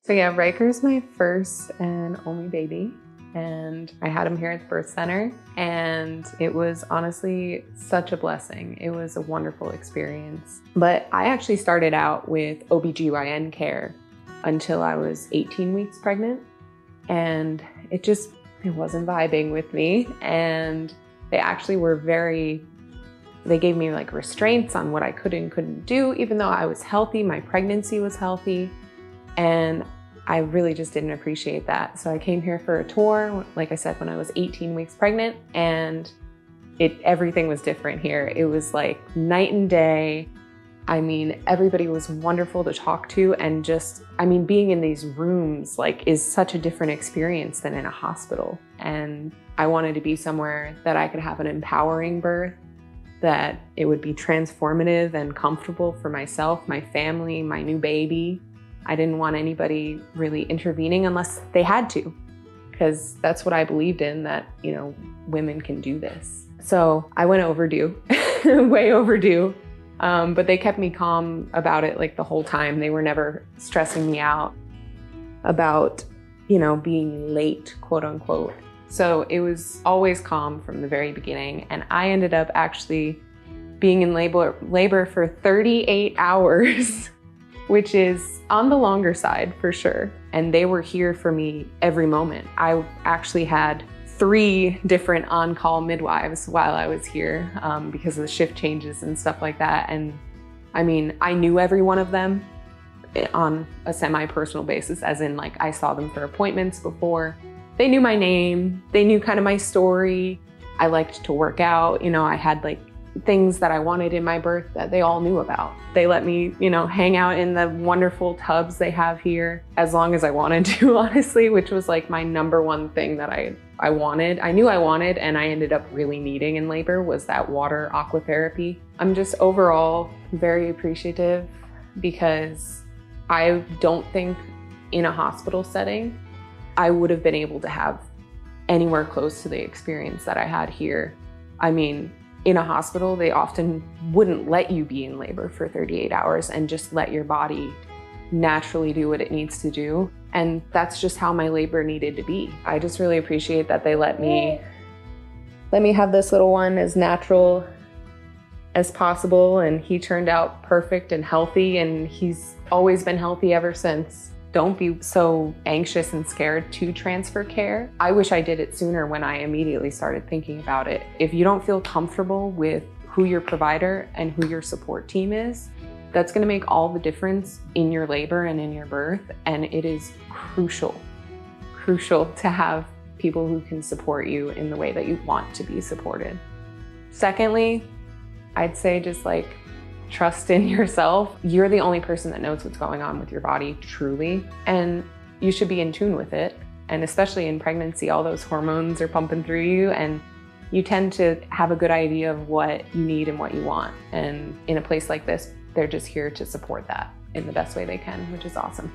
So yeah, Riker's my first and only baby, and I had him here at the birth center, and it was honestly such a blessing. It was a wonderful experience. But I actually started out with OBGYN care until I was 18 weeks pregnant, and it wasn't vibing with me. And they actually were they gave me like restraints on what I could and couldn't do, even though I was healthy, my pregnancy was healthy. And I really just didn't appreciate that. So I came here for a tour, like I said, when I was 18 weeks pregnant, and everything was different here. It was like night and day. I mean, everybody was wonderful to talk to, and being in these rooms is such a different experience than in a hospital. And I wanted to be somewhere that I could have an empowering birth, that it would be transformative and comfortable for myself, my family, my new baby. I didn't want anybody really intervening unless they had to, because that's what I believed in, that, women can do this. So I went overdue, way overdue. But they kept me calm about it the whole time. They were never stressing me out about, being late, quote unquote. So it was always calm from the very beginning. And I ended up actually being in labor for 38 hours, which is on the longer side for sure. And they were here for me every moment. I actually had 3 different on-call midwives while I was here because of the shift changes and stuff like that. And I knew every one of them on a semi-personal basis, as in I saw them for appointments before. They knew my name, they knew kind of my story. I liked to work out, I had things that I wanted in my birth that they all knew about. They let me, hang out in the wonderful tubs they have here as long as I wanted to, honestly, which was my number one thing that I wanted. I knew I wanted, and I ended up really needing in labor, was that water aquatherapy. I'm just overall very appreciative, because I don't think in a hospital setting I would have been able to have anywhere close to the experience that I had here. In a hospital, they often wouldn't let you be in labor for 38 hours and just let your body naturally do what it needs to do. And that's just how my labor needed to be. I just really appreciate that they let me have this little one as natural as possible. And he turned out perfect and healthy, and he's always been healthy ever since. Don't be so anxious and scared to transfer care. I wish I did it sooner, when I immediately started thinking about it. If you don't feel comfortable with who your provider and who your support team is, that's gonna make all the difference in your labor and in your birth. And it is crucial to have people who can support you in the way that you want to be supported. Secondly, I'd say just trust in yourself. You're the only person that knows what's going on with your body, truly, and you should be in tune with it. And especially in pregnancy, all those hormones are pumping through you, and you tend to have a good idea of what you need and what you want. And in a place like this, they're just here to support that in the best way they can, which is awesome.